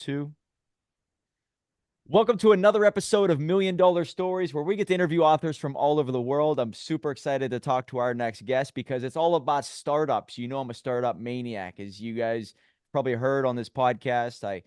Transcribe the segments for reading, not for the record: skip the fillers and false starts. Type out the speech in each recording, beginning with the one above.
Two. Welcome to another episode of Million Dollar Stories, where we get to interview authors from all over the world. I'm super excited to talk to our next guest because it's all about startups. You know, I'm a startup maniac. As you guys probably heard on this podcast, I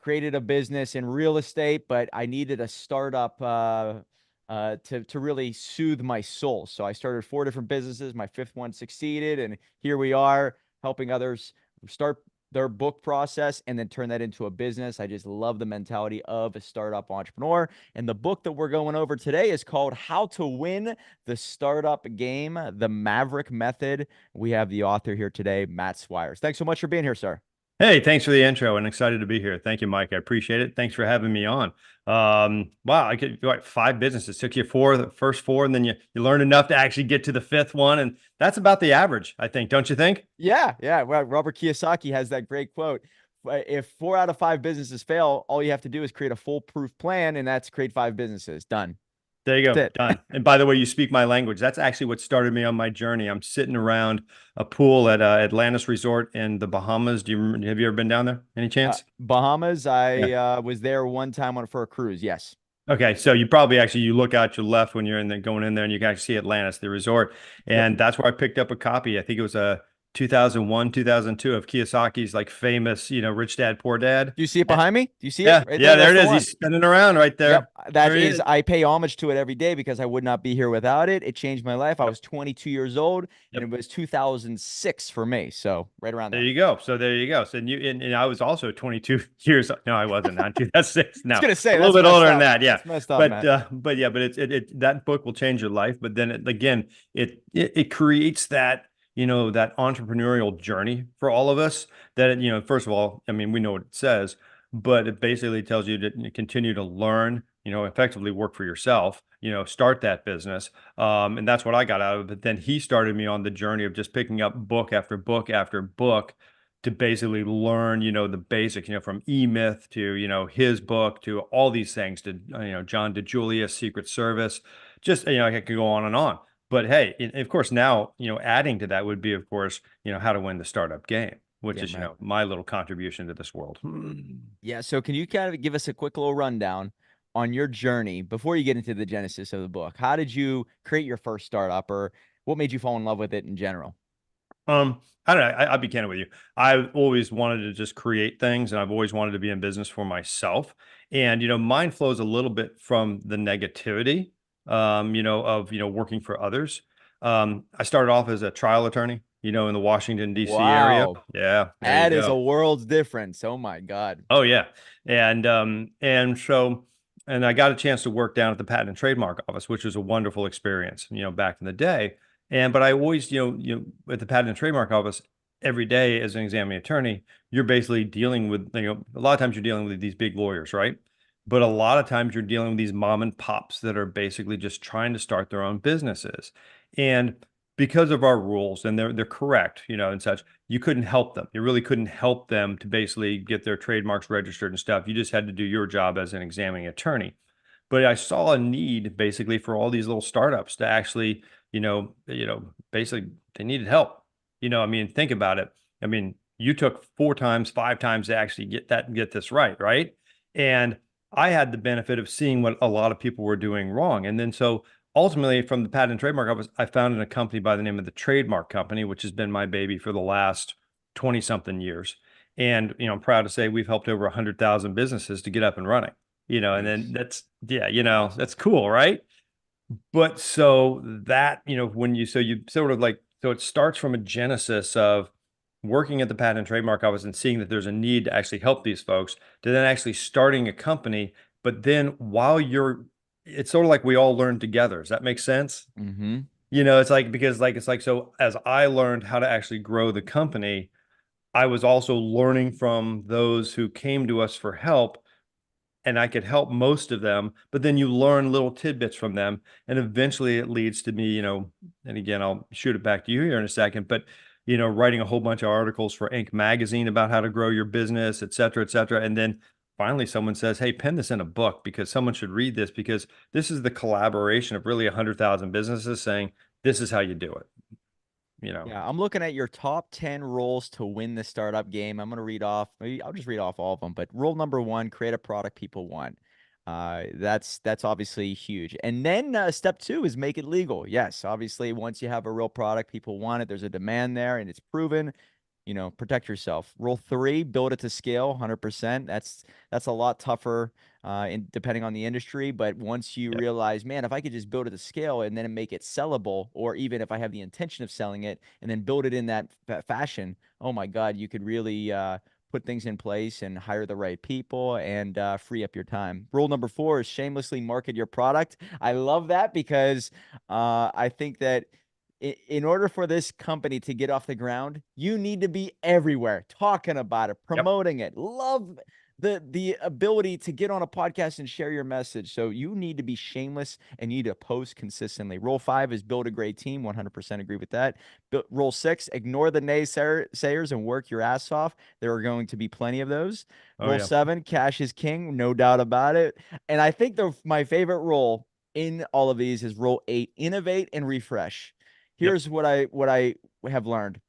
created a business in real estate, but I needed a startup to really soothe my soul. So I started four different businesses. My fifth one succeeded, and here we are helping others start their book process and then turn that into a business. I just love the mentality of a startup entrepreneur. And the book that we're going over today is called How to Win the Startup Game, The Maverick Method. We have the author here today, Matt Swires. Thanks so much for being here, sir. Hey, thanks for the intro and excited to be here. Thank you, Mike. I appreciate it. Thanks for having me on. Wow, I could like five businesses. Took you four, the first four, and then you learn enough to actually get to the fifth one. And that's about the average, I think, don't you think? Yeah. Well, Robert Kiyosaki has that great quote. If 4 out of 5 businesses fail, all you have to do is create a foolproof plan, and that's create 5 businesses. Done. There you go. That's it. Done. And by the way, you speak my language. That's actually what started me on my journey. I'm sitting around a pool at Atlantis Resort in the Bahamas. Have you ever been down there? Any chance? Bahamas, Yeah. I was there one time for a cruise. Yes. Okay, so you probably actually you look out your left when you're in there going in there and you can actually see Atlantis, the resort. Yep. And that's where I picked up a copy. I think it was a 2001, 2002 of Kiyosaki's like famous, Rich Dad, Poor Dad. Do you see it behind me? Do you see it Yeah, right yeah, there? there That's it the is. one. He's spinning around right Yep. there. That There he is, is. I pay homage to it every day because I would not be here without it. It changed my life. I Yep, was 22 years old and yep. it was 2006 for me. So right around There there. you go. So there you go. So and I was also 22 years. No, I wasn't. Not 2006. I was No, going to say a little that's bit messed older than up. that. Yeah. That's messed up, Matt. But yeah, but that book will change your life. But then again, it creates that, that entrepreneurial journey for all of us that, first of all, I mean, we know what it says, but it basically tells you to continue to learn, effectively work for yourself, start that business. And that's what I got out of it. But then he started me on the journey of just picking up book after book after book to basically learn, the basics, from E-Myth to, his book to all these things to, John DeJulia's Secret Service. Just, I could go on and on. But hey, of course, now, adding to that would be, of course, how to win the startup game, which Yeah, is, Matt. my little contribution to this world. Yeah. So can you kind of give us a quick little rundown on your journey before you get into the genesis of the book? How did you create your first startup, or what made you fall in love with it in general? I don't know. I'll be candid with you. I've always wanted to just create things, and I've always wanted to be in business for myself. And mine flows a little bit from the negativity, of working for others. I started off as a trial attorney, in the Washington D.C. area. Wow. Yeah, there you That is go. a world's difference. Oh my God. Oh yeah, and I got a chance to work down at the Patent and Trademark Office, which was a wonderful experience, back in the day. And but I always, at the Patent and Trademark Office, every day as an examining attorney, you're basically dealing with, a lot of times you're dealing with these big lawyers, right? But a lot of times you're dealing with these mom and pops that are basically just trying to start their own businesses. And because of our rules, and they're correct, and such, you couldn't help them. You really couldn't help them to basically get their trademarks registered and stuff. You just had to do your job as an examining attorney. But I saw a need basically for all these little startups to actually, basically they needed help. I mean, think about it. I mean, you took 4 times, 5 times to actually get this right, right? And I had the benefit of seeing what a lot of people were doing wrong. And then so ultimately from the Patent and Trademark Office, I founded a company by the name of the Trademark Company, which has been my baby for the last 20 something years. And, I'm proud to say we've helped over 100,000 businesses to get up and running, and then Jeez. that's, yeah, Awesome. that's cool, right? But so that, when you sort of like, so it starts from a genesis of working at the Patent and Trademark Office and seeing that there's a need to actually help these folks, to then actually starting a company. But then it's sort of like we all learn together. Does that make sense? Mm-hmm. It's like, because like, it's like, so as I learned how to actually grow the company, I was also learning from those who came to us for help, and I could help most of them, but then you learn little tidbits from them. And eventually it leads to me, and again, I'll shoot it back to you here in a second, but, writing a whole bunch of articles for Inc. magazine about how to grow your business, et cetera, et cetera. And then finally someone says, hey, pen this in a book because someone should read this, because this is the collaboration of really 100,000 businesses saying, this is how you do it. you know. Yeah, I'm looking at your top 10 rules to win the startup game. I'm going to read off, maybe I'll just read off all of them, but rule number one, create a product people want. That's obviously huge. And then step two is make it legal. Yes, obviously, once you have a real product, people want it. There's a demand there and it's proven. Protect yourself. Rule three, build it to scale, 100%. That's a lot tougher depending on the industry. But once you Yep. realize, man, if I could just build it to scale and then make it sellable, or even if I have the intention of selling it and then build it in that fashion, oh my God, you could really put things in place and hire the right people and free up your time. Rule number four is shamelessly market your product. I love that because I think that in order for this company to get off the ground, you need to be everywhere, talking about it, Yep. promoting it. Love the ability to get on a podcast and share your message. So you need to be shameless and you need to post consistently. Rule five is build a great team. 100% agree with that. Rule six, ignore the naysayers and work your ass off. There are going to be plenty of those. Oh Rule yeah. seven, cash is king, no doubt about it. And I think my favorite rule in all of these is rule eight, innovate and refresh. Yep. Here's what I have learned.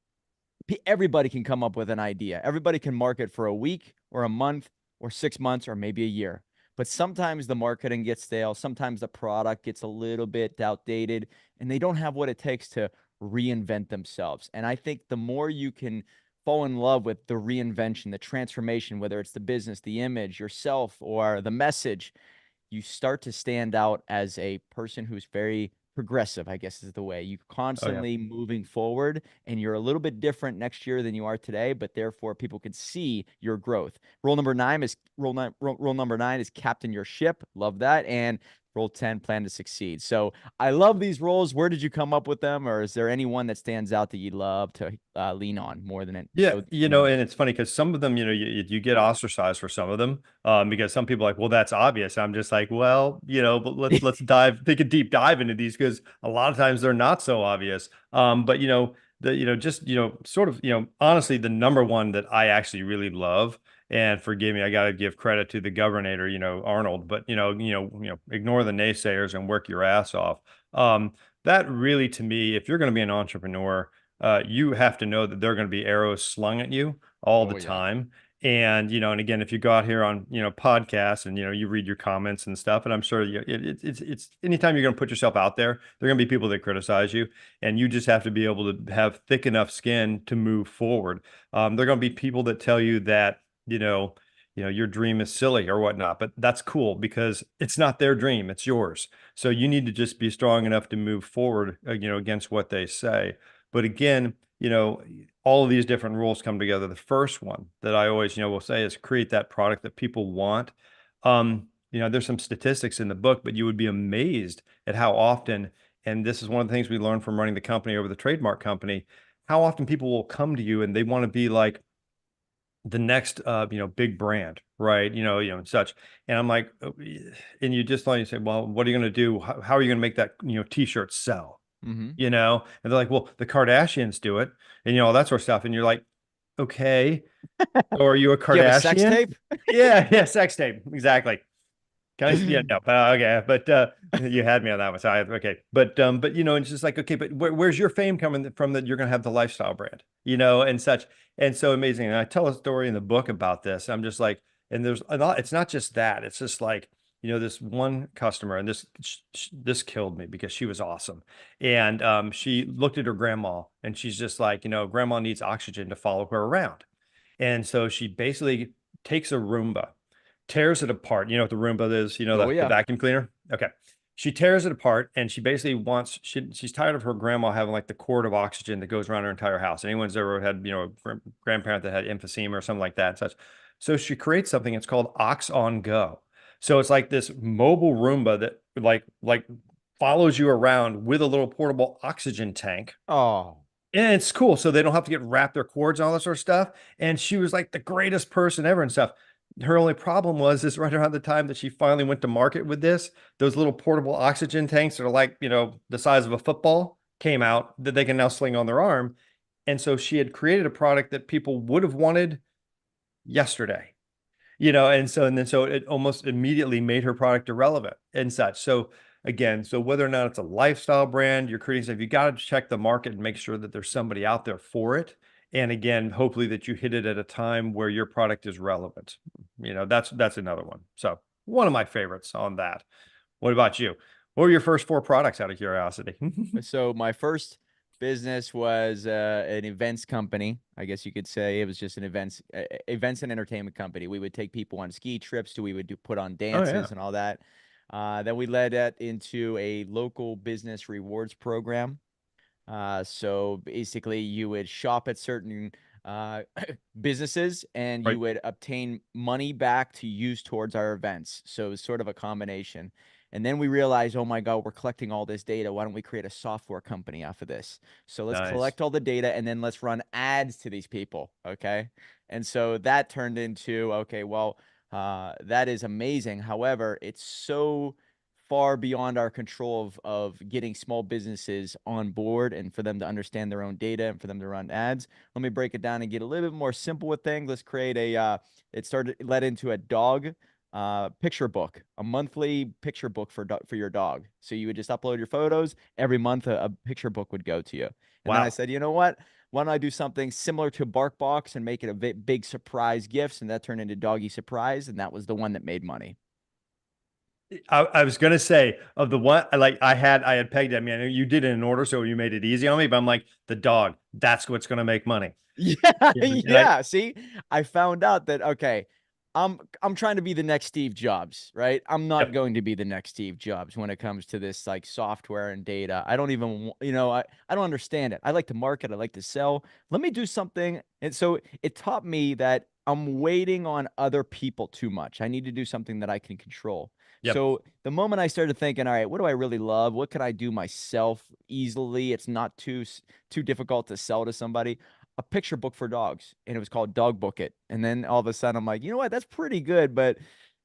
Everybody can come up with an idea. Everybody can market for a week or a month or 6 months or maybe a year. But sometimes the marketing gets stale. Sometimes the product gets a little bit outdated and they don't have what it takes to reinvent themselves. And I think the more you can fall in love with the reinvention, the transformation, whether it's the business, the image, yourself, or the message, you start to stand out as a person who's very progressive, I guess is the way. You Oh yeah. constantly moving forward and you're a little bit different next year than you are today, but therefore people can see your growth. Rule number nine is captain your ship. Love that. And rule 10, plan to succeed. So I love these roles. Where did you come up with them? Or is there any one that stands out that you love to lean on more than it? Yeah, So, and it's funny because some of them, you get ostracized for some of them, because some people are like, well, that's obvious. I'm just like, well, but let's take a deep dive into these because a lot of times they're not so obvious. But just sort of honestly, the number one that I actually really love, and forgive me, I got to give credit to the governor, Arnold, but ignore the naysayers and work your ass off. That really, to me, if you're going to be an entrepreneur, you have to know that there are going to be arrows slung at you all the oh, yeah. time. And, and again, if you go out here on, podcasts and, you read your comments and stuff, and I'm sure it's anytime you're going to put yourself out there, there are going to be people that criticize you, and you just have to be able to have thick enough skin to move forward. There are going to be people that tell you that, your dream is silly or whatnot, but that's cool because it's not their dream, it's yours. So you need to just be strong enough to move forward, against what they say. But again, all of these different rules come together. The first one that I always, will say is create that product that people want. There's some statistics in the book, but you would be amazed at how often, and this is one of the things we learned from running the company over the trademark company, how often people will come to you and they want to be like the next, big brand, right? And such. And I'm like, and you just like you say, well, what are you going to do? How are you going to make that, t-shirt sell? Mm-hmm. And they're like, well, the Kardashians do it, and all that sort of stuff. And you're like, okay, or are you a Do you have a sex Kardashian? tape? Yeah, yeah, sex tape, exactly. Can I? Yeah, no, okay, but you had me on that one. So okay, but it's just like, okay, but where's your fame coming from that you're gonna have the lifestyle brand, and such, and so amazing. And I tell a story in the book about this. I'm just like, and there's a lot. It's not just that. It's just like, this one customer, and this killed me because she was awesome, and she looked at her grandma, and she's just like, grandma needs oxygen to follow her around, and so she basically takes a Roomba, tears it apart. You know what the Roomba is? Oh, The yeah. vacuum cleaner. Okay. She tears it apart and she basically she's tired of her grandma having like the cord of oxygen that goes around her entire house. Anyone's ever had, a grandparent that had emphysema or something like that and such. So she creates something. It's called Ox on Go. So it's like this mobile Roomba that like follows you around with a little portable oxygen tank. Oh, And it's cool. So they don't have to get wrapped their cords and all that sort of stuff. And she was like the greatest person ever and stuff. Her only problem was this right around the time that she finally went to market with this, those little portable oxygen tanks that are like, the size of a football came out that they can now sling on their arm. And so she had created a product that people would have wanted yesterday, and so it almost immediately made her product irrelevant and such. So again, so whether or not it's a lifestyle brand, you're creating stuff, you got to check the market and make sure that there's somebody out there for it. And again, hopefully that you hit it at a time where your product is relevant. That's another one. So one of my favorites on that. What about you? What were your first four products out of curiosity? So my first business was an events company. I guess you could say it was just an events and entertainment company. We would take people on ski trips. We would put on Oh yeah. dances and all that. Then we led that into a local business rewards program. So basically, you would shop at certain uh, businesses and Right. you would obtain money back to use towards our events. So it was sort of a combination. And then we realized, oh my God, we're collecting all this data. Why don't we create a software company off of this? So let's Nice. collect all the data and then let's run ads to these people. Okay. And so that turned into, okay, well, that is amazing. However, it's so far beyond our control of getting small businesses on board and for them to understand their own data and for them to run ads. Let me break it down and get a little bit more simple with things. Let's create it led into a dog picture book, a monthly picture book for your dog. So you would just upload your photos every month. A picture book would go to you. And then I Wow. said, you know what? Why don't I do something similar to BarkBox and make it a big surprise gifts? And that turned into Doggy Surprise, and that was the one that made money. I was gonna say of the one I had pegged. I mean, I know you did it in order, so you made it easy on me. But I'm like the dog. That's what's gonna make money. Yeah, And I yeah. See, I found out that okay, I'm trying to be the next Steve Jobs, right? I'm not yep, going to be the next Steve Jobs when it comes to this like software and data. I don't even, I don't understand it. I like to market, I like to sell. Let me do something. And so it taught me that I'm waiting on other people too much. I need to do something that I can control. yep, So the moment I started thinking, all right, what do I really love? What can I do myself easily? It's not too difficult to sell to somebody. A picture book for dogs, and it was called Dog Book It. And then all of a sudden, I'm like, you know what? That's pretty good, but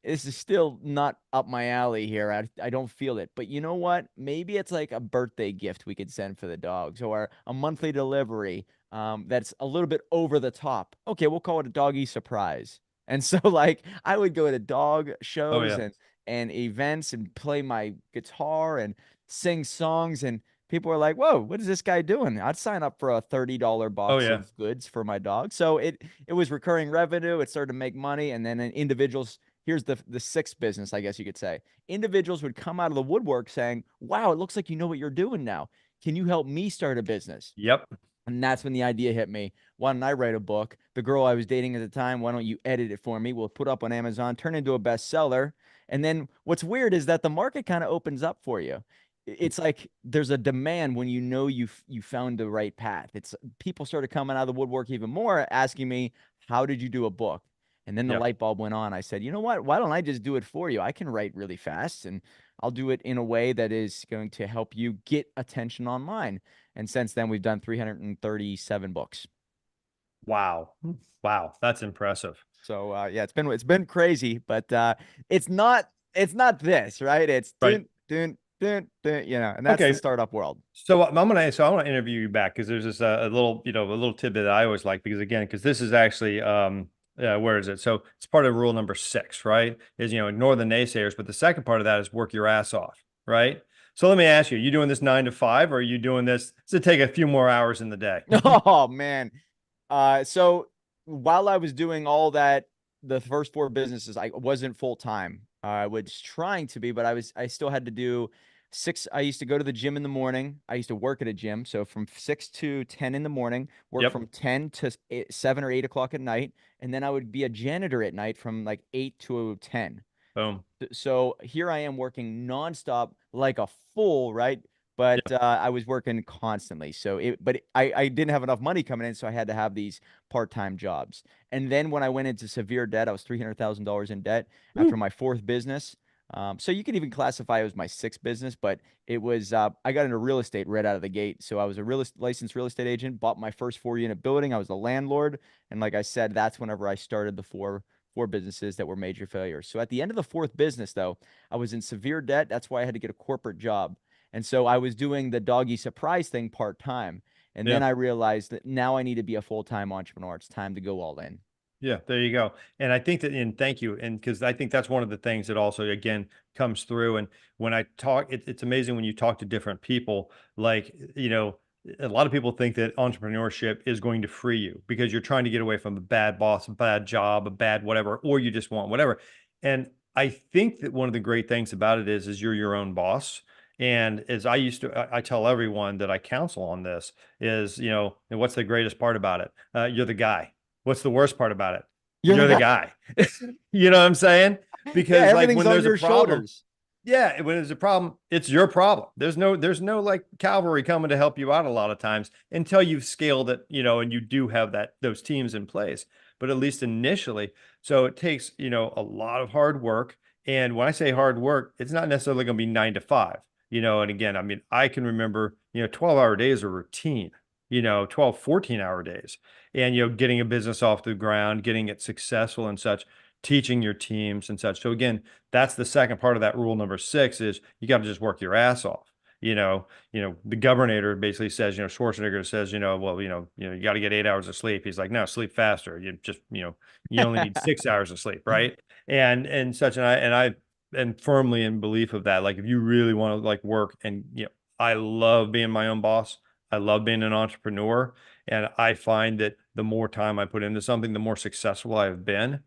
this is still not up my alley here. I don't feel it. But you know what? Maybe it's like a birthday gift we could send for the dogs or a monthly delivery that's a little bit over the top. Okay, we'll call it a doggy surprise. And so, like, I would go to dog oh shows yeah, and events and play my guitar and sing songs and people were like, "Whoa, what is this guy doing?" I'd sign up for a $30 oh box yeah, of goods for my dog. So it was recurring revenue. It started to make money, and then individuals. Here's the sixth business, I guess you could say. Individuals would come out of the woodwork saying, "Wow, it looks like you know what you're doing now. Can you help me start a business?" yep. And that's when the idea hit me. Why don't I write a book? The girl I was dating at the time, why don't you edit it for me? We'll put up on Amazon, turn into a bestseller. And then what's weird is that the market kind of opens up for you. It's like there's a demand when you know you found the right path. It's people started coming out of the woodwork even more, asking me, "How did you do a book?" And then the Yep. light bulb went on. I said, "You know what? Why don't I just do it for you? I can write really fast and I'll do it in a way that is going to help you get attention online." And since then, we've done 337 books. Wow. Wow. That's impressive. So yeah, it's been crazy, but it's not this, right? It's Right. and that's the Okay. startup world. So I want to interview you back because there's this a little a little tidbit that I always like because again because this is actually where is it? So it's part of rule number 6, right? Is ignore the naysayers, but the second part of that is work your ass off, right? So let me ask you: you doing this 9 to 5, or are you doing this to take a few more hours in the day? Oh man. So while I was doing all that, the first four businesses, I wasn't full time. I was trying to be, but I still had to do six. I used to go to the gym in the morning. I used to work at a gym. So from 6 to 10 in the morning, work Yep. from 10 to 7 or 8 o'clock at night. And then I would be a janitor at night from like 8 to 10. Boom. So here I am working nonstop like a fool, right? But Yep. I was working constantly. I didn't have enough money coming in, so I had to have these part-time jobs. And then when I went into severe debt, I was $300,000 in debt after Woo. my fourth business. So you could even classify it as my sixth business, but it was I got into real estate right out of the gate. So I was a licensed real estate agent, bought my first 4-unit building. I was a landlord, and like I said, that's whenever I started the four businesses that were major failures. So at the end of the fourth business, though, I was in severe debt. That's why I had to get a corporate job. And so I was doing the doggy surprise thing part time. And then Yeah. I realized that now I need to be a full time entrepreneur. It's time to go all in. Yeah, there you go. And I think that, and thank you. And because I think that's one of the things that also, again, comes through. And when I talk, it's amazing when you talk to different people, like, a lot of people think that entrepreneurship is going to free you because you're trying to get away from a bad boss, a bad job, a bad whatever, or you just want whatever. And I think that one of the great things about it is you're your own boss. And as I used to, I tell everyone that I counsel on this is, and what's the greatest part about it? You're the guy. What's the worst part about it? You're the You're the guy. guy. You know what I'm saying? Yeah, Because like everything's when on there's a your problem, shoulders. yeah, when there's a problem, it's your problem. There's no like cavalry coming to help you out a lot of times until you've scaled it, and you do have those teams in place. But at least initially, so it takes, a lot of hard work. And when I say hard work, it's not necessarily going to be 9 to 5, and again, I mean, I can remember, 12-hour days are routine, 12, 14-hour days, and, getting a business off the ground, getting it successful and such, teaching your teams and such. So again, that's the second part of that rule number 6 is you got to just work your ass off. The governor basically says, Schwarzenegger says, well, you got to get 8 hours of sleep. He's like, no, sleep faster. You just, you only need 6 hours of sleep, right? And such. And I am firmly in belief of that. Like, if you really want to like work, and I love being my own boss. I love being an entrepreneur, and I find that the more time I put into something, the more successful I have been.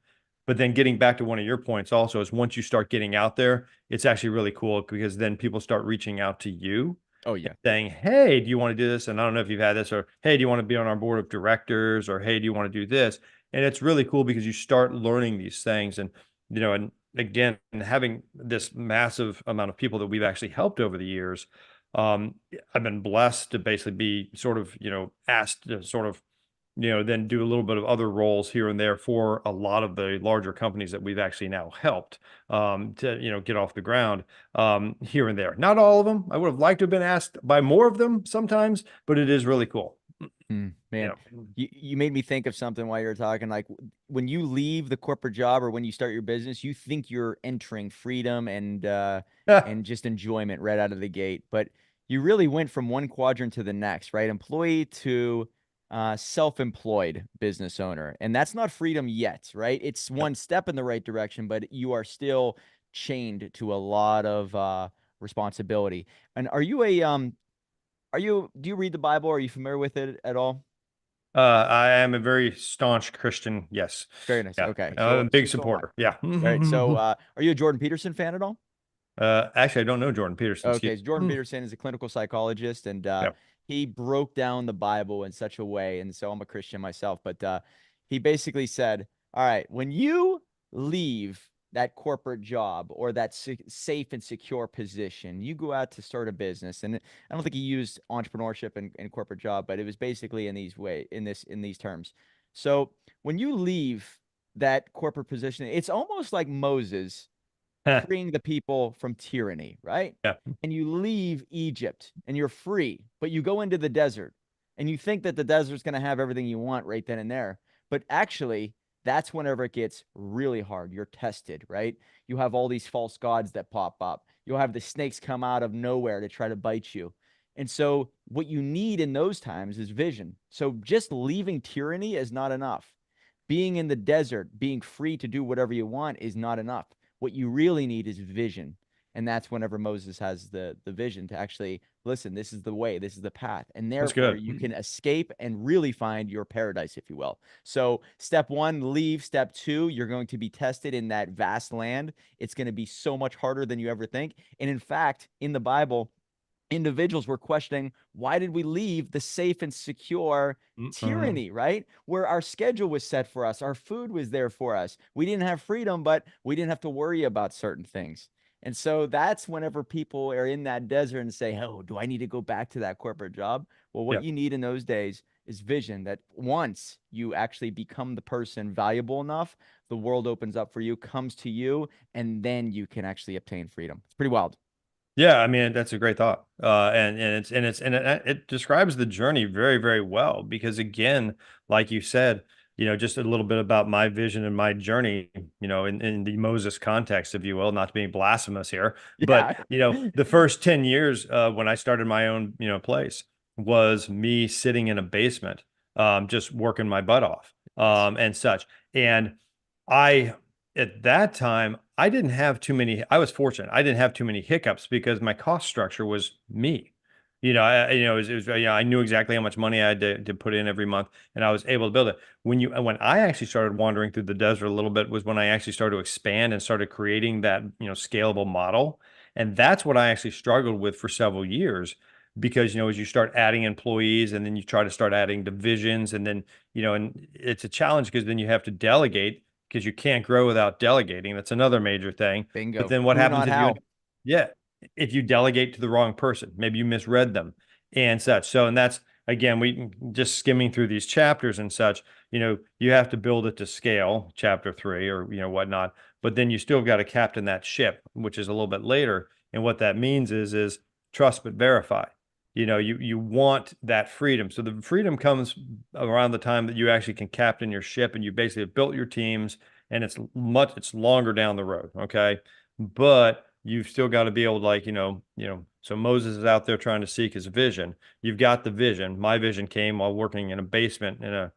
But then getting back to one of your points also is once you start getting out there, it's actually really cool because then people start reaching out to you Oh yeah. saying, hey, do you want to do this? And I don't know if you've had this, or hey, do you want to be on our board of directors? Or hey, do you want to do this? And it's really cool because you start learning these things. And again, having this massive amount of people that we've actually helped over the years, I've been blessed to basically be sort of, asked to sort of then do a little bit of other roles here and there for a lot of the larger companies that we've actually now helped to, get off the ground here and there. Not all of them. I would have liked to have been asked by more of them sometimes, but it is really cool. Man, Yeah. you made me think of something while you were talking. Like when you leave the corporate job or when you start your business, you think you're entering freedom and just enjoyment right out of the gate. But you really went from one quadrant to the next, right? Employee to self-employed business owner. And that's not freedom yet, right? It's one step in the right direction, but you are still chained to a lot of responsibility. And do you read the Bible? Are you familiar with it at all? I am a very staunch Christian. Yes. Very nice. Yeah. Okay. I'm a big So am I. supporter. Yeah. All right. So are you a Jordan Peterson fan at all? Actually, I don't know Jordan Peterson. Okay. Excuse So Jordan me. Peterson is a clinical psychologist, and Yeah. he broke down the Bible in such a way. And so I'm a Christian myself, but he basically said, all right, when you leave that corporate job or that safe and secure position, you go out to start a business. And I don't think he used entrepreneurship and corporate job, but it was basically in these terms. So when you leave that corporate position, it's almost like Moses freeing the people from tyranny, right? Yeah. And you leave Egypt and you're free, but you go into the desert and you think that the desert's going to have everything you want right then and there. But actually, that's whenever it gets really hard. You're tested, right? You have all these false gods that pop up. You'll have the snakes come out of nowhere to try to bite you. And so, what you need in those times is vision. So, just leaving tyranny is not enough. Being in the desert, being free to do whatever you want is not enough. What you really need is vision. And that's whenever Moses has the vision to actually listen, this is the way, this is the path. And That's therefore good. you can escape and really find your paradise, if you will. So step one, leave. Step two, you're going to be tested in that vast land. It's going to be so much harder than you ever think. And in fact, in the Bible, individuals were questioning, why did we leave the safe and secure Mhm. tyranny, right? Where our schedule was set for us, our food was there for us. We didn't have freedom, but we didn't have to worry about certain things. And so that's whenever people are in that desert and say, oh, do I need to go back to that corporate job? Well, what Yeah. you need in those days is vision, that once you actually become the person valuable enough, the world opens up for you, comes to you, and then you can actually obtain freedom. It's pretty wild. Yeah, I mean that's a great thought, and it describes the journey very, very well. Because again, like you said, just a little bit about my vision and my journey, in the Moses context, if you will, not to be blasphemous here, but Yeah. the first 10 years when I started my own, place was me sitting in a basement, just working my butt off. Yes. and such. And I, at that time, I didn't have too many. I was fortunate. I didn't have too many hiccups because my cost structure was me. I knew exactly how much money I had to put in every month, and I was able to build it. When I actually started wandering through the desert a little bit was when I actually started to expand and started creating that, scalable model. And that's what I actually struggled with for several years because, as you start adding employees and then you try to start adding divisions and then, and it's a challenge because then you have to delegate because you can't grow without delegating. That's another major thing. But Bingo. then what Who, happens not if you, how. yeah, if you delegate to the wrong person? Maybe you misread them and such. So, and that's again, we just skimming through these chapters and such, you have to build it to scale, chapter 3 or, whatnot. But then you still got to captain that ship, which is a little bit later. And what that means is trust but verify. You want that freedom. So the freedom comes around the time that you actually can captain your ship and you basically have built your teams and it's longer down the road. Okay. But you've still got to be able to so Moses is out there trying to seek his vision. You've got the vision. My vision came while working in a basement I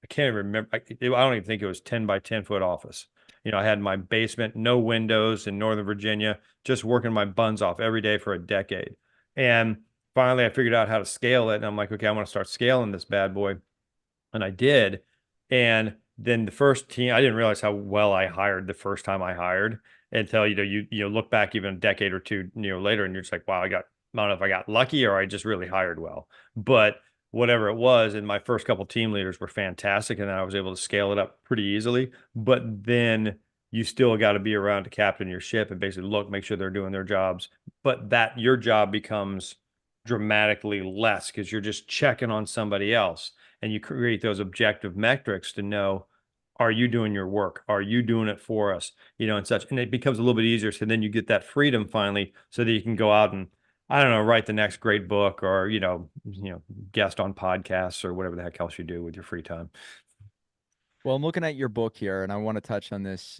can't even remember. I don't even think it was 10 by 10 foot office. I had my basement, no windows in Northern Virginia, just working my buns off every day for a decade. And finally, I figured out how to scale it. And I'm like, okay, I want to start scaling this bad boy. And I did. And then the first team, I didn't realize how well I hired the first time I hired until, you look back even a decade or two, later, and you're just like, wow, I don't know if I got lucky or I just really hired well. But whatever it was, and my first couple team leaders were fantastic, and then I was able to scale it up pretty easily. But then you still got to be around to captain your ship and basically make sure they're doing their jobs. But that your job becomes dramatically less because you're just checking on somebody else and you create those objective metrics to know, are you doing your work? Are you doing it for us? And such. And it becomes a little bit easier. So then you get that freedom finally so that you can go out and, I don't know, write the next great book or, guest on podcasts or whatever the heck else you do with your free time. Well, I'm looking at your book here, and I want to touch on this.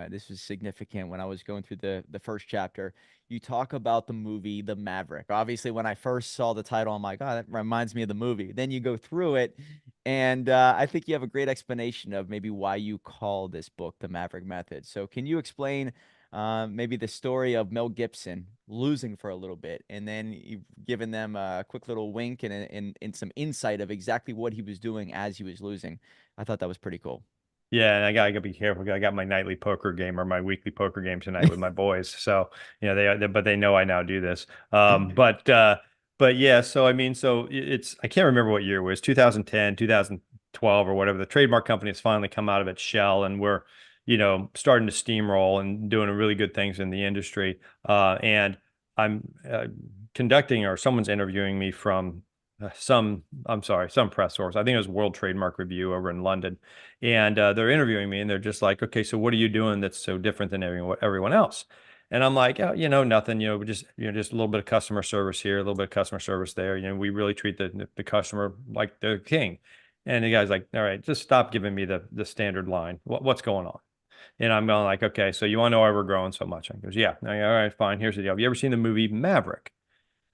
This was significant when I was going through the first chapter. You talk about the movie The Maverick. Obviously, when I first saw the title, I'm like, oh, that reminds me of the movie. Then you go through it, and I think you have a great explanation of maybe why you call this book The Maverick Method. So, can you explain maybe the story of Mel Gibson losing for a little bit, and then you've given them a quick little wink and some insight of exactly what he was doing as he was losing? I thought that was pretty cool. Yeah, and I gotta be careful. I got my nightly poker game or my weekly poker game tonight with my boys. So but they know I now do this. But yeah. So I mean, it's I can't remember what year it was, 2010, 2012, or whatever. The trademark company has finally come out of its shell, and we're starting to steamroll and doing really good things in the industry. And I'm conducting or someone's interviewing me from some press source. I think it was World Trademark Review over in London. And they're interviewing me and they're just like, okay, so what are you doing that's so different than everyone else? And I'm like, oh, nothing, just a little bit of customer service here, a little bit of customer service there. We really treat the customer like the king. And the guy's like, all right, just stop giving me the standard line. What's going on? And I'm going like, okay, so you want to know why we're growing so much? And he goes, yeah. All right, fine. Here's the deal. Have you ever seen the movie Maverick?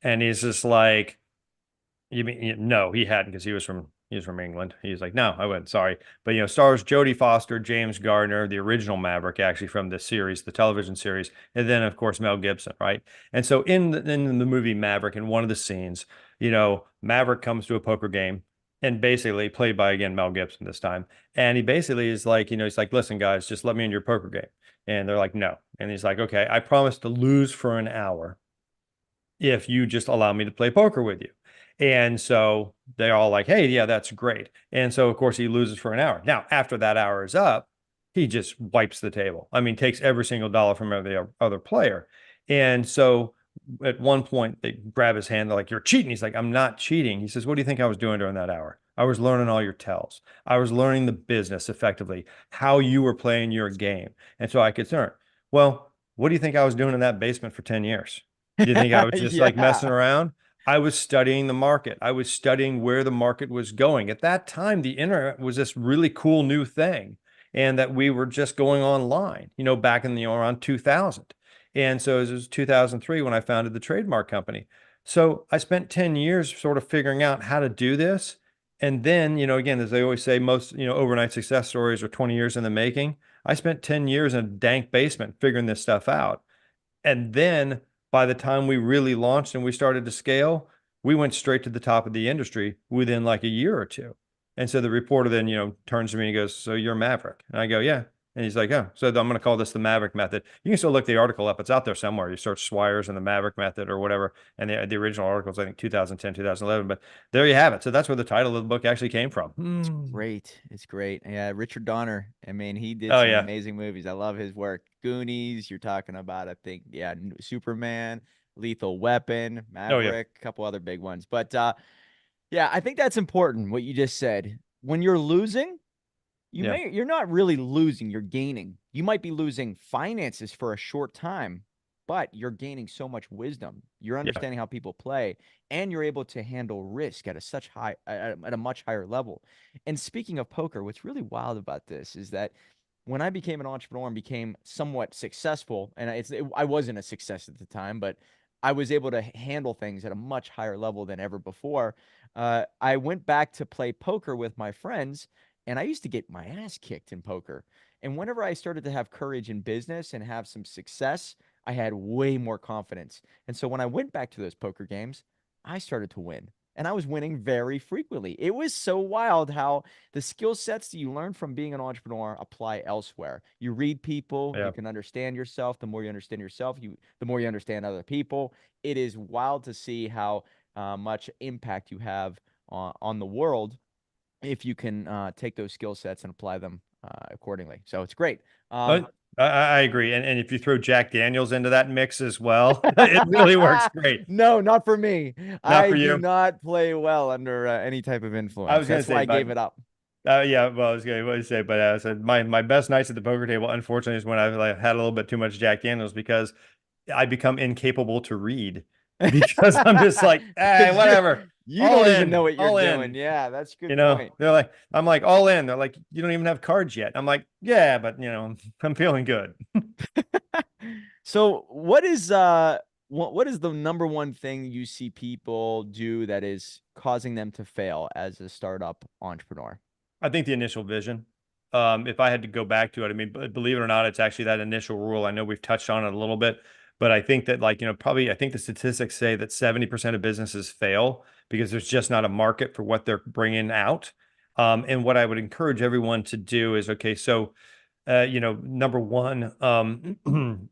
And he's just like, you mean no, he hadn't because he was from England. He's like, no, I wouldn't. Sorry, but stars Jodie Foster, James Gardner, the original Maverick, actually from the series, the television series, and then of course Mel Gibson, right? And so in the movie Maverick, in one of the scenes, Maverick comes to a poker game, and basically played by again Mel Gibson this time, and he basically is like, he's like, listen guys, just let me in your poker game, and they're like, no, and he's like, okay, I promise to lose for an hour if you just allow me to play poker with you. And so they're all like, hey, yeah, that's great. And so, of course, he loses for an hour. Now, after that hour is up, he just wipes the table. I mean, takes every single dollar from every other player. And so at one point, they grab his hand. They're like, you're cheating. He's like, I'm not cheating. He says, what do you think I was doing during that hour? I was learning all your tells. I was learning the business effectively, how you were playing your game. And so I could learn. Well, what do you think I was doing in that basement for 10 years? Do you think I was just like messing Yeah. around? I was studying the market. I was studying where the market was going. At that time, the internet was this really cool new thing, and that we were just going online, back in the around 2000. And so it was 2003 when I founded the trademark company. So I spent 10 years sort of figuring out how to do this. And then, again, as they always say, most, overnight success stories are 20 years in the making. I spent 10 years in a dank basement figuring this stuff out. And then by the time we really launched and we started to scale, we went straight to the top of the industry within like a year or two. And so the reporter then, turns to me and goes, "So you're Maverick?" And I go, "Yeah." And he's like, "Oh, so I'm going to call this the Maverick method." You can still look the article up. It's out there somewhere. You search Swires and the Maverick method or whatever. And the original article is, I think, 2010, 2011. But there you have it. So that's where the title of the book actually came from. Great. It's great. Yeah, Richard Donner. I mean, he did Oh, some yeah. amazing movies. I love his work. Goonies, you're talking about, I think, yeah, Superman, Lethal Weapon, Oh, yeah. Maverick, a couple other big ones. But yeah, I think that's important what you just said. When you're losing, Yeah. you're not really losing, you're gaining. You might be losing finances for a short time, but you're gaining so much wisdom. You're Yeah. understanding how people play, and you're able to handle risk at a much higher level. And speaking of poker, what's really wild about this is that when I became an entrepreneur and became somewhat successful, and I wasn't a success at the time, but I was able to handle things at a much higher level than ever before. I went back to play poker with my friends, and I used to get my ass kicked in poker. And whenever I started to have courage in business and have some success, I had way more confidence. And so when I went back to those poker games, I started to win. And I was winning very frequently. It was so wild how the skill sets that you learn from being an entrepreneur apply elsewhere. You read people, you Yeah. can understand yourself. The more you understand yourself, the more you understand other people. It is wild to see how much impact you have on the world if you can take those skill sets and apply them accordingly. So it's great. But I agree. And if you throw Jack Daniels into that mix as well, it really works great. No, not for me. Not I for do you. not play well under any type of I influence. was going to That's why say, I but gave it up. yeah, well, I was going to say, but I said my best nights at the poker table, unfortunately, is when I've like had a little bit too much Jack Daniels because I become incapable to read because I'm just like, Because whatever, you don't even know what you're all doing. in. Yeah, that's a good point. They're like, I'm like all in. They're like, you don't even have cards yet. I'm like, yeah, but I'm feeling good. So what is the number one thing you see people do that is causing them to fail as a startup entrepreneur? I think the initial vision. If I had to go back to it, I mean, believe it or not, it's actually that initial rule. I know we've touched on it a little bit, but I think that, like, probably I think the statistics say that 70% of businesses fail because there's just not a market for what they're bringing out. And what I would encourage everyone to do is, okay, so number one,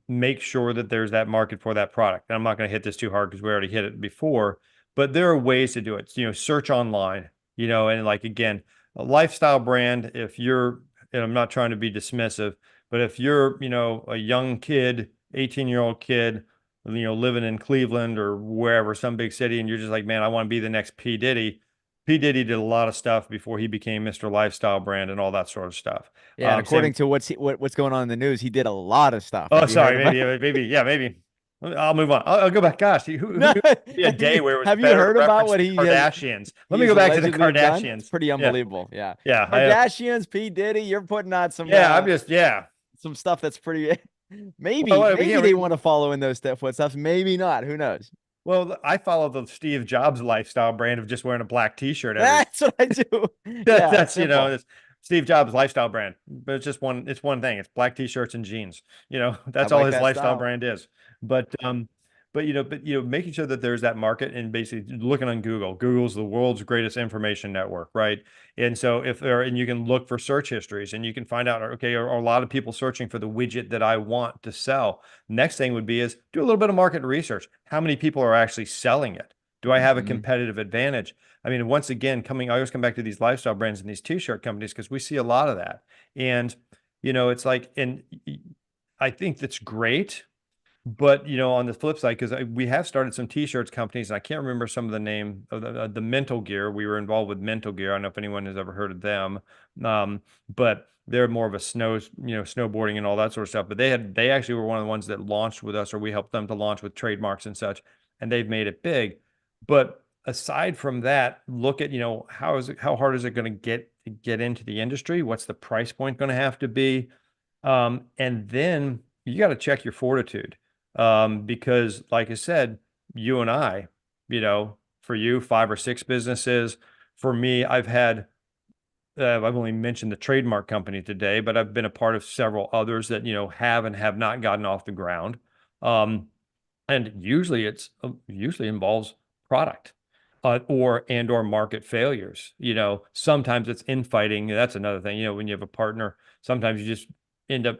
make sure that there's that market for that product. And I'm not going to hit this too hard because we already hit it before, but there are ways to do it. Search online, and like, again, a lifestyle brand, if you're, and I'm not trying to be dismissive, but if you're, a young kid, 18-year-old kid, living in Cleveland or wherever, some big city, and you're just like, man, I want to be the next P. Diddy. P. Diddy did a lot of stuff before he became Mr. Lifestyle Brand and all that sort of stuff. Yeah, and according Same. to what's going on in the news, he did a lot of stuff. Oh, Have you heard sorry. about? Maybe. I'll move on. I'll go back. Gosh, who No, knew there'd be a day where it was have you better to heard about reference what the Kardashians? Let he me has go back to the allegedly done? It's Kardashians. pretty Yeah, unbelievable. Yeah, yeah. Kardashians, P Diddy, you're putting out Yeah. I'm just, yeah. some stuff that's pretty. Maybe Well, maybe they want to follow in those footsteps. Maybe not. Who knows? well, I follow the Steve Jobs lifestyle brand of just wearing a black T-shirt every. That's what I do. Yeah, it's That's simple. it's Steve Jobs lifestyle brand, but it's just one. It's one thing. It's black T-shirts and jeans. I That's all like his that lifestyle style. brand is. But making sure that there's that market and basically looking on Google. Google's the world's greatest information network, right? And so if there, and you can look for search histories and you can find out, okay, are a lot of people searching for the widget that I want to sell? Next thing would be is do a little bit of market research. How many people are actually selling it? Do I have a Mhm. competitive advantage? I mean, once again, I always come back to these lifestyle brands and these t-shirt companies because we see a lot of that. And, it's like, and I think that's great. But, on the flip side, because we have started some t-shirts companies, and I can't remember some of the name of the Mental Gear. We were involved with Mental Gear. I don't know if anyone has ever heard of them. But they're more of a snowboarding and all that sort of stuff. But they actually were one of the ones that launched with us, or we helped them to launch with trademarks and such, and they've made it big. But aside from that, look at, how hard is it going to get into the industry? What's the price point going to have to be? And then you got to check your fortitude. Because like I said, you and I, for you, 5 or 6 businesses, for me, I've only mentioned the trademark company today, but I've been a part of several others that, have and have not gotten off the ground. Um, and usually involves product, or market failures. Sometimes it's infighting. That's another thing. When you have a partner, sometimes you just end up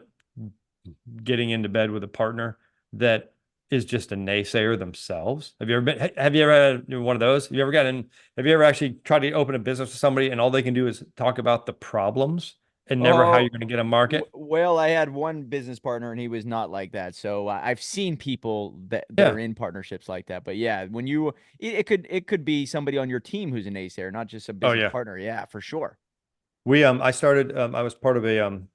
getting into bed with a partner that is just a naysayer themselves. Have you ever had one of those? Have you ever actually tried to open a business with somebody and all they can do is talk about the problems and never how Oh, you're going to get a market? well, I had one business partner and he was not like that. So I've seen people that Yeah. are in partnerships like that. But yeah, it could be somebody on your team who's a naysayer, not just a Oh business yeah. partner. Yeah, for sure. I was part of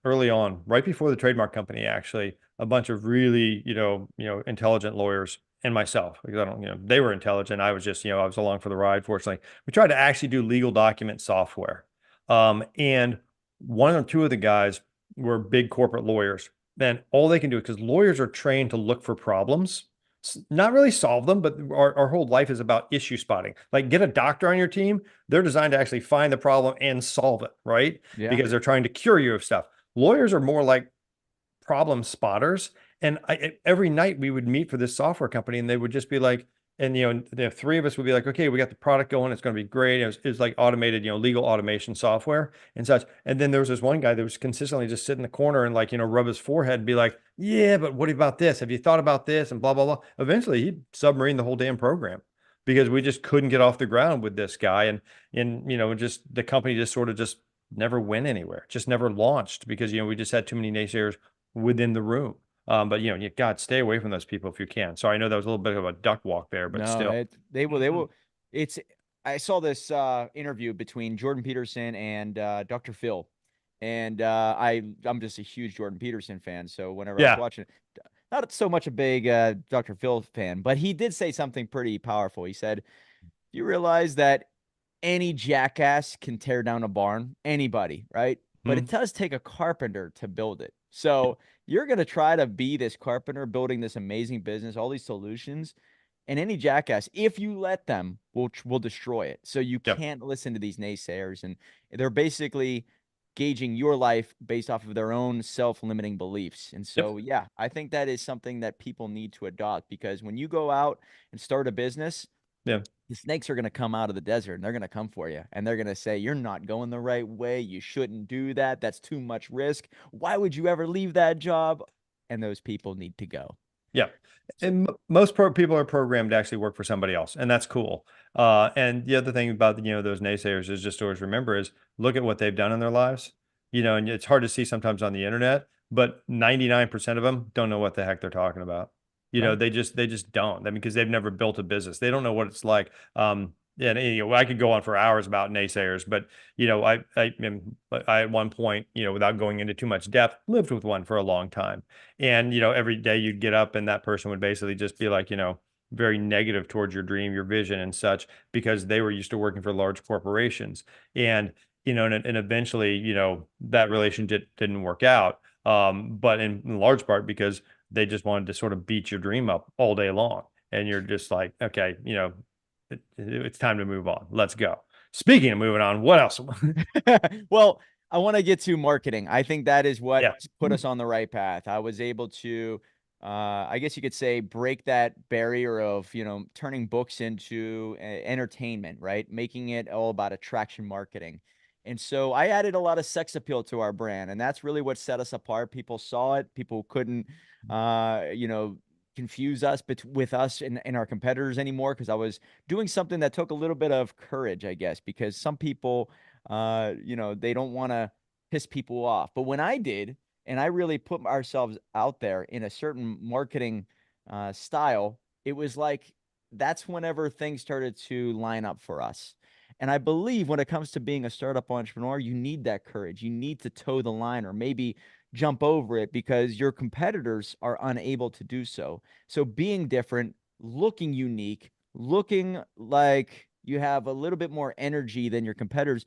early on, right before the trademark company, actually, a bunch of really, intelligent lawyers and myself, because I don't, they were intelligent. I was just, I was along for the ride, fortunately. We tried to actually do legal document software. And one or two of the guys were big corporate lawyers. And all they can do, because lawyers are trained to look for problems, not really solve them, but our whole life is about issue spotting. Like, get a doctor on your team, they're designed to actually find the problem and solve it, right? Yeah. Because they're trying to cure you of stuff. Lawyers are more like problem spotters. And every night we would meet for this software company, and they would just be like, and the three of us would be like, okay, we got the product going, it's going to be great. It was like automated, legal automation software and such. And then there was this one guy that was consistently just sit in the corner and like, rub his forehead and be like, yeah, but what about this? Have you thought about this? And blah blah blah. Eventually, he'd submarine the whole damn program because we just couldn't get off the ground with this guy, and just the company just sort of just never went anywhere, just never launched because we just had too many naysayers within the room. But you God, stay away from those people if you can. So I know that was a little bit of a duck walk there, but No, still. they will. It's I saw this interview between Jordan Peterson and Dr. Phil. And I'm just a huge Jordan Peterson fan. So whenever I was Yeah. watching it, not so much a big Dr. Phil fan, but he did say something pretty powerful. He said, "You realize that any jackass can tear down a barn, anybody, right? But it Hmm. does take a carpenter to build it. So you're going to try to be this carpenter building this amazing business, all these solutions, and any jackass, if you let them, will destroy it. So you Yep. can't listen to these naysayers, and they're basically gauging your life based off of their own self-limiting beliefs. And Yep. so, yeah, I think that is something that people need to adopt, because when you go out and start a business, Yeah. the snakes are going to come out of the desert and they're going to come for you. And they're going to say, you're not going the right way. You shouldn't do that. That's too much risk. Why would you ever leave that job? And those people need to go. Yeah. So, And most people are programmed to actually work for somebody else, and that's cool. And the other thing about those naysayers is just always remember is look at what they've done in their lives. And it's hard to see sometimes on the internet, but 99% of them don't know what the heck they're talking about. right. They just don't. I mean, because they've never built a business. They don't know what it's like. Yeah, and, I could go on for hours about naysayers, but I at one point, without going into too much depth, lived with one for a long time. And, every day you'd get up and that person would basically just be like, very negative towards your dream, your vision and such, because they were used to working for large corporations. And, and eventually, that relationship didn't work out. But in large part because they just wanted to sort of beat your dream up all day long. And you're just like, okay, it's time to move on. Let's go. Speaking of moving on, what else? Well, I want to get to marketing. I think that is what Yeah. put us on the right path. I was able to, I guess you could say, break that barrier of, turning books into entertainment, right? Making it all about attraction marketing. And so I added a lot of sex appeal to our brand, and that's really what set us apart. People saw it. People couldn't, confuse us with us and our competitors anymore, because I was doing something that took a little bit of courage, I guess, because some people, they don't want to piss people off. But when I did, and I really put ourselves out there in a certain marketing style, it was like that's whenever things started to line up for us. And I believe when it comes to being a startup entrepreneur, you need that courage. You need to toe the line, or maybe jump over it, because your competitors are unable to do so. So being different, looking unique, looking like you have a little bit more energy than your competitors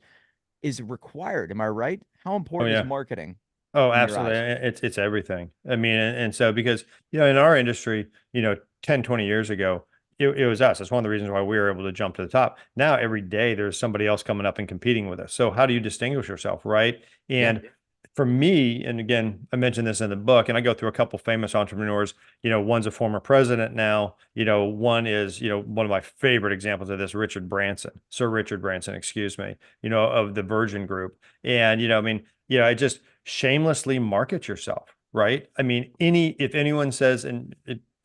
is required. Am I right? How Oh important is yeah. marketing Oh, in your absolutely. eyes? It's everything. I mean, and so because, in our industry, 10, 20 years ago, it was us. That's one of the reasons why we were able to jump to the top. Now every day there's somebody else coming up and competing with us. So how do you distinguish yourself, right? Yeah. And for me, and again, I mentioned this in the book, and I go through a couple famous entrepreneurs. One's a former president now. One is, one of my favorite examples of this, Richard Branson, Sir Richard Branson, excuse me, of the Virgin Group. And, I mean, I just shamelessly market yourself, right? I mean, if anyone says,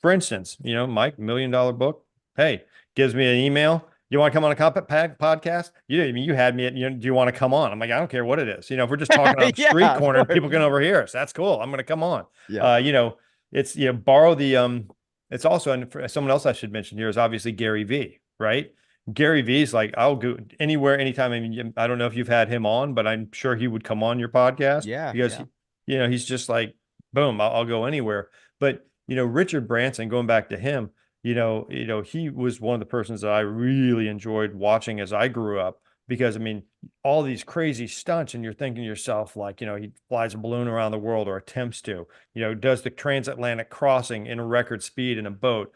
for instance, Mike, $1 million book, hey, gives me an email. You want to come on a podcast? You had me at, do you want to come on? I'm like, I don't care what it is. If we're just talking on the street Yeah, of corner and course. people can overhear us, that's cool. I'm going to come on. Yeah. It's, borrow the, it's also, and for someone else I should mention here is obviously Gary V, right? Gary V's like, I'll go anywhere, anytime. I mean, I don't know if you've had him on, but I'm sure he would come on your podcast Yeah. because, he's just like, boom, I'll go anywhere. But, Richard Branson, going back to him, he was one of the persons that I really enjoyed watching as I grew up because, I mean, all these crazy stunts, and you're thinking to yourself, like, he flies a balloon around the world or attempts to, does the transatlantic crossing in a record speed in a boat,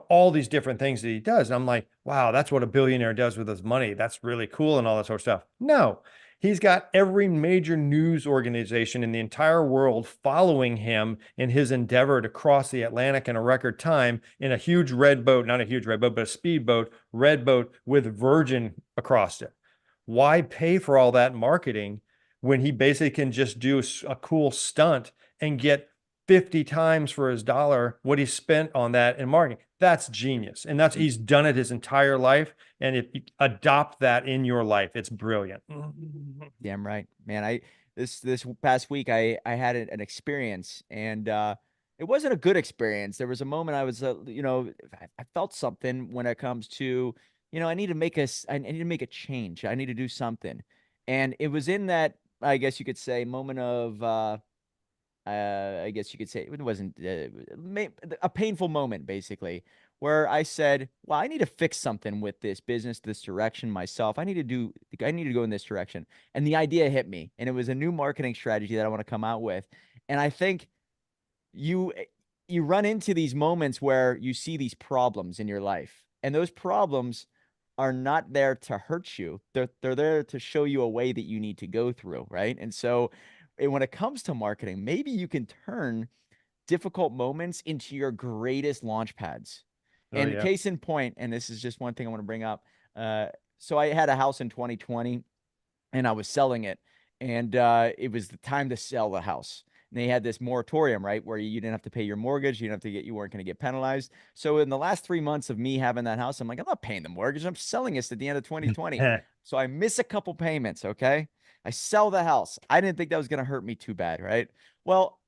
all these different things that he does. And I'm like, wow, that's what a billionaire does with his money. That's really cool and all that sort of stuff. No, he's got every major news organization in the entire world following him in his endeavor to cross the Atlantic in a record time in a huge red boat, not a huge red boat, but a speedboat, red boat with Virgin across it. Why pay for all that marketing when he basically can just do a cool stunt and get 50 times for his dollar what he spent on that in marketing? That's genius. And he's done it his entire life. And if you adopt that in your life, it's brilliant. Damn right, man. This past week I had an experience, and it wasn't a good experience. There was a moment I was I felt something when it comes to, I need to make I need to make a change. I need to do something. And it was in that, I guess you could say, moment of I guess you could say it wasn't a painful moment, basically, where I said, well, I need to fix something with this business, this direction myself. I need to go in this direction. And the idea hit me, and it was a new marketing strategy that I want to come out with. And I think you you run into these moments where you see these problems in your life, and those problems are not there to hurt you. They're there to show you a way that you need to go through, right? And so when it comes to marketing, maybe you can turn difficult moments into your greatest launch pads. Oh, And yeah. case in point, and this is just one thing I want to bring up. So I had a house in 2020, and I was selling it, and it was the time to sell the house. And they had this moratorium, right, where you didn't have to pay your mortgage, you weren't going to get penalized. So in the last 3 months of me having that house, I'm like, I'm not paying the mortgage. I'm selling this at the end of 2020. So I miss a couple payments. Okay. I sell the house. I didn't think that was going to hurt me too bad. Right. Well,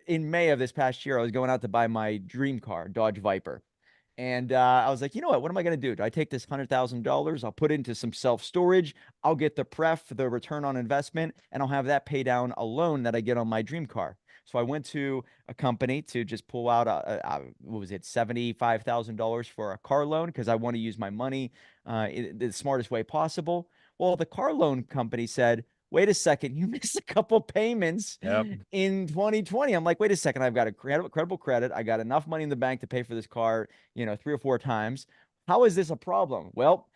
in May of this past year, I was going out to buy my dream car, Dodge Viper. And I was like, you know what? What am I going to do? Do I take this $100,000? I'll put it into some self storage. I'll get the pref, the return on investment, and I'll have that pay down a loan that I get on my dream car. So I went to a company to just pull out what was it, $75,000 for a car loan because I want to use my money in the smartest way possible. Well, the car loan company said, wait a second, you missed a couple payments Yep. in 2020. I'm like, wait a second, I've got a credible credit. I got enough money in the bank to pay for this car, 3 or 4 times. How is this a problem? Well,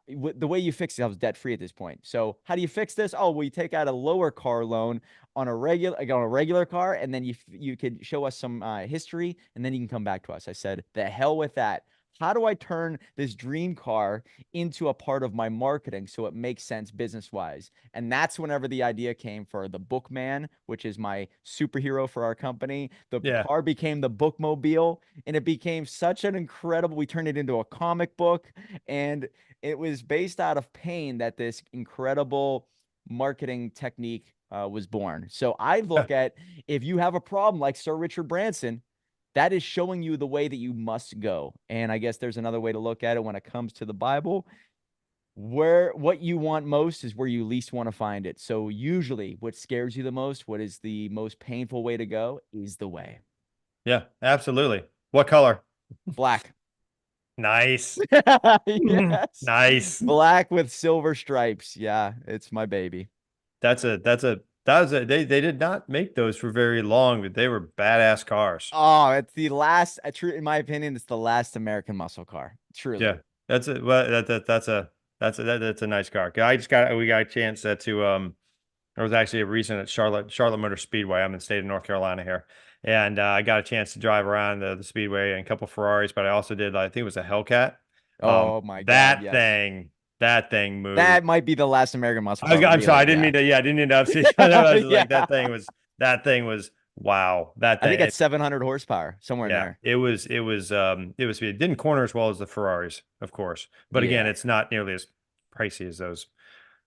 the way you fix it, I was debt free at this point. So how do you fix this? Oh, well, you take out a lower car loan on a regular car, and then you could show us some history, and then you can come back to us. I said, the hell with that. How do I turn this dream car into a part of my marketing so it makes sense business wise? And that's whenever the idea came for the Bookman, which is my superhero for our company. The Yeah. car became the Bookmobile, and it became such an incredible, we turned it into a comic book, and it was based out of pain that this incredible marketing technique was born. So I look at, if you have a problem like Sir Richard Branson, that is showing you the way that you must go. And I guess there's another way to look at it when it comes to the Bible. What you want most is where you least want to find it. So usually what scares you the most, what is the most painful way to go, is the way. Yeah, absolutely. What color? Black. Nice. Yes. Nice. Black with silver stripes. Yeah, it's my baby. That's a That was they did not make those for very long, but they were badass cars. Oh, it's the last, true, in my opinion, it's the last American muscle car. Truly. Yeah, that's it. Well, that's a nice car. We got a chance to there was actually a recent at Charlotte Motor Speedway. I'm in the state of North Carolina here, and I got a chance to drive around the Speedway and a couple Ferraris, but I also did I think it was a Hellcat. Oh my God, That yes. thing moved. That might be the last American muscle car, I'm sorry, I really. didn't Yeah. mean to. Yeah, I didn't mean to upset. I was like Yeah. that thing was wow. That I think thing. it's 700 horsepower, somewhere in Yeah, there. it didn't corner as well as the Ferraris, of course. But again, Yeah. it's not nearly as pricey as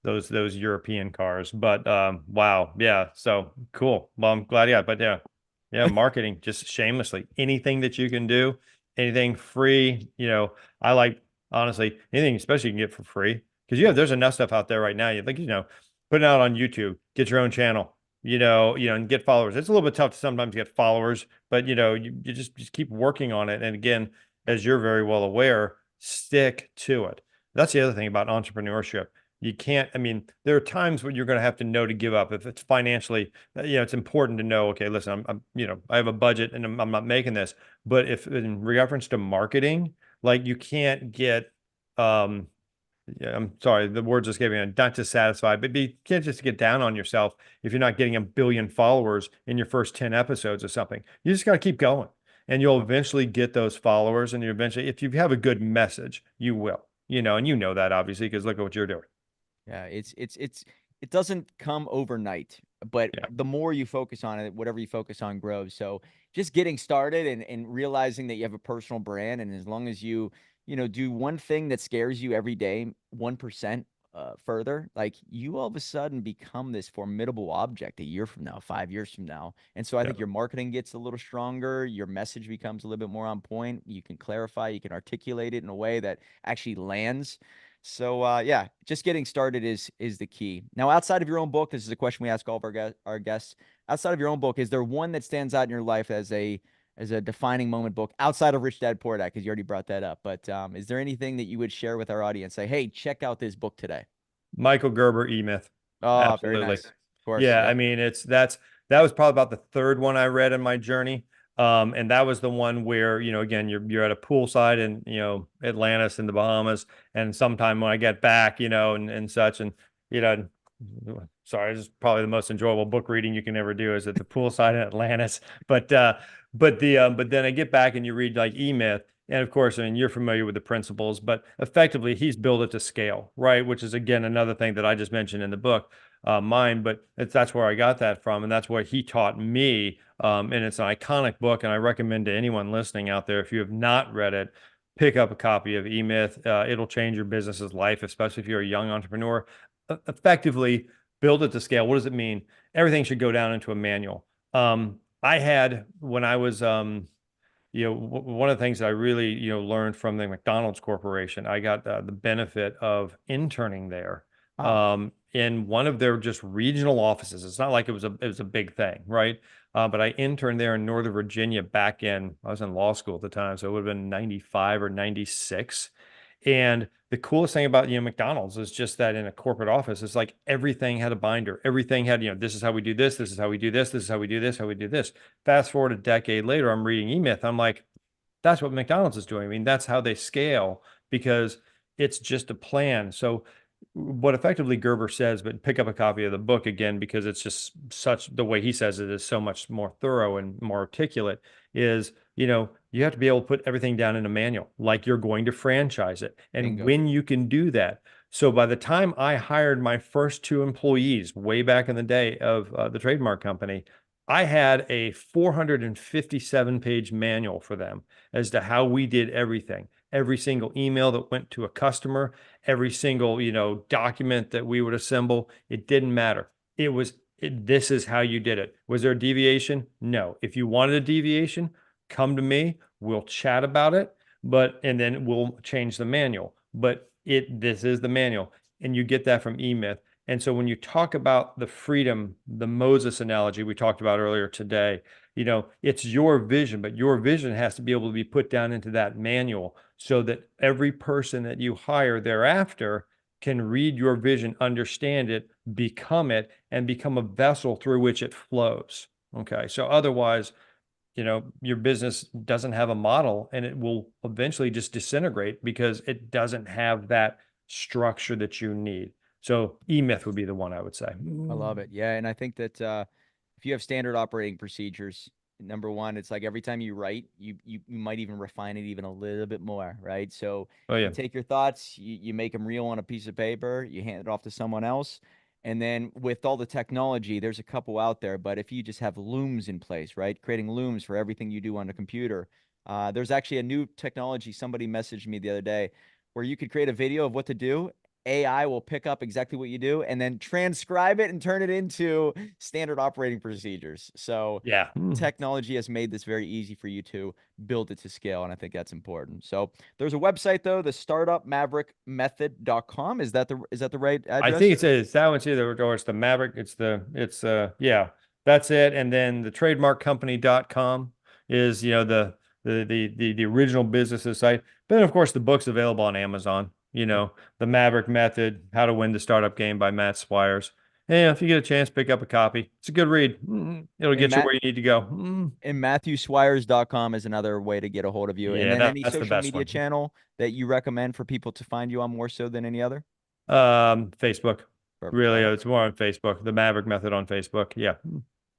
those European cars. But wow, yeah, so cool. Well, I'm glad, yeah, but yeah, marketing just shamelessly. Anything that you can do, anything free, I like honestly anything especially you can get for free. Because there's enough stuff out there right now. You think, put it out on YouTube, get your own channel, and get followers. It's a little bit tough to sometimes get followers, but you just keep working on it. And again, as you're very well aware, stick to it. That's the other thing about entrepreneurship. You can't, I mean, there are times when you're going to have to know to give up. If it's financially, it's important to know, okay, listen, I have a budget and I'm not making this. But if in reference to marketing, like you can't get, yeah, I'm sorry, the words just gave me not dissatisfied, but you can't just get down on yourself if you're not getting a billion followers in your first 10 episodes or something. You just got to keep going and you'll eventually get those followers. And you eventually, if you have a good message, you will, and that obviously, because look at what you're doing. Yeah, it doesn't come overnight, but Yeah. the more you focus on it, whatever you focus on grows. So just getting started and realizing that you have a personal brand, and as long as you do one thing that scares you every day, 1% further, like you all of a sudden become this formidable object a year from now, 5 years from now. And so I Yeah. think your marketing gets a little stronger, your message becomes a little bit more on point. You can clarify, you can articulate it in a way that actually lands. So yeah, just getting started is the key. Now, outside of your own book, this is a question we ask all of our guests. Outside of your own book, is there one that stands out in your life as a defining moment book outside of Rich Dad Poor Dad? Because you already brought that up. But is there anything that you would share with our audience? Say, hey, check out this book today. Michael Gerber, E-Myth. Oh, very Absolutely. nice. Of course. Yeah, I Yep. mean, that was probably about the third one I read in my journey. And that was the one where, again, you're at a poolside in, Atlantis in the Bahamas. And sometime when I get back, and such, and you know, sorry, this is probably the most enjoyable book reading you can ever do is at the poolside in Atlantis. But then I get back and you read like E-Myth. And of course, I mean, you're familiar with the principles, but effectively he's built it to scale, right? Which is again another thing that I just mentioned in the book, mine, but that's where I got that from, and that's what he taught me. And it's an iconic book, and I recommend to anyone listening out there, if you have not read it, pick up a copy of E-Myth. It'll change your business's life, especially if you're a young entrepreneur. Effectively, build it to scale. What does it mean? Everything should go down into a manual. I had when I was one of the things that I really, learned from the McDonald's Corporation, I got the benefit of interning there Oh, in one of their just regional offices. It's not like it was a big thing, right? But I interned there in Northern Virginia I was in law school at the time, so it would have been 95 or 96. And the coolest thing about, McDonald's is just that in a corporate office, it's like everything had a binder. Everything had, this is how we do this. This is how we do this. This is how we do this, how we do this. Fast forward a decade later, I'm reading E-Myth. I'm like, that's what McDonald's is doing. I mean, that's how they scale because it's just a plan. So what effectively Gerber says, but pick up a copy of the book again, because it's just the way he says it is so much more thorough and more articulate is, you have to be able to put everything down in a manual, like you're going to franchise it. And bingo. when you can do that. So by the time I hired my first two employees way back in the day of the trademark company, I had a 457-page manual for them as to how we did everything. Every single email that went to a customer, every single, document that we would assemble, it didn't matter. This is how you did it. Was there a deviation? No. If you wanted a deviation, come to me. We'll chat about it, and then we'll change the manual. But this is the manual, and you get that from E-Myth. And so when you talk about the freedom, the Moses analogy we talked about earlier today, it's your vision, but your vision has to be able to be put down into that manual so that every person that you hire thereafter can read your vision, understand it, and become a vessel through which it flows. Okay. So otherwise, your business doesn't have a model, and it will eventually just disintegrate because it doesn't have that structure that you need. So E-Myth would be the one I would say. I love it. Yeah, and I think that if you have standard operating procedures, number one, it's like every time you write, you might even refine it even a little bit more, right? So Oh you yeah. take your thoughts, you make them real on a piece of paper, you hand it off to someone else, and then with all the technology, there's a couple out there, but if you just have looms in place, right, creating looms for everything you do on the computer, there's actually a new technology. Somebody messaged me the other day where you could create a video of what to do. AI will pick up exactly what you do and then transcribe it and turn it into standard operating procedures. So Yeah. technology has made this very easy for you to build it to scale. And I think that's important. So there's a website though, the startupmaverickmethod.com. Is that the right I address? think it's that one's either, or it's the Maverick. Yeah, that's it. And then the trademarkcompany.com is, the original business's site. But then of course the book's available on Amazon, the Maverick Method, How to Win the Startup Game by Matt Swires. And if you get a chance, pick up a copy. It's a good read. It'll And get you Matt where you need to go. and MatthewSwires.com is another way to get a hold of you. And Yeah, then any that's the social best media one. channel that you recommend for people to find you on more so than any other? Facebook. Perfect. Really, All right. it's more on Facebook. The Maverick Method on Facebook. Yeah.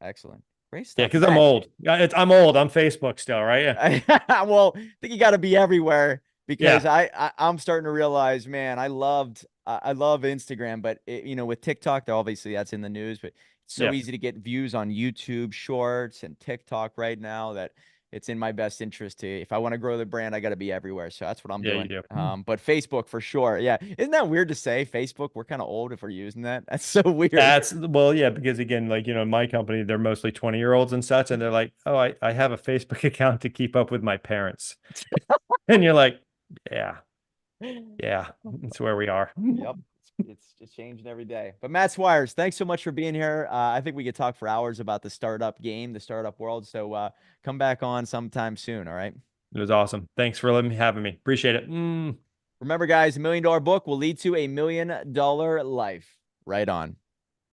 Excellent. Great Yeah, stuff. because I'm Matt, old. I'm old. I'm Facebook still, right? Yeah. well, I think you got to be everywhere because Yeah. I'm starting to realize, man, I love Instagram, but with TikTok, obviously that's in the news, but it's so Yeah. easy to get views on YouTube Shorts and TikTok right now that it's in my best interest to, if I want to grow the brand, I got to be everywhere. So that's what I'm Yeah, you doing. do. But Facebook for sure. Yeah. Isn't that weird to say Facebook? We're kind of old if we're using that. That's so weird. Well, yeah, because again, like, my company, they're mostly 20-year-olds and such, and they're like, oh, I have a Facebook account to keep up with my parents. And you're like, yeah, yeah, that's where we are. Yep. It's just changing every day. But Matt Swires, thanks so much for being here. I think we could talk for hours about the startup game, the startup world. So come back on sometime soon. All right. It was awesome. Thanks for having me. Appreciate it. Remember, guys, $1 million book will lead to $1 million life. Right on.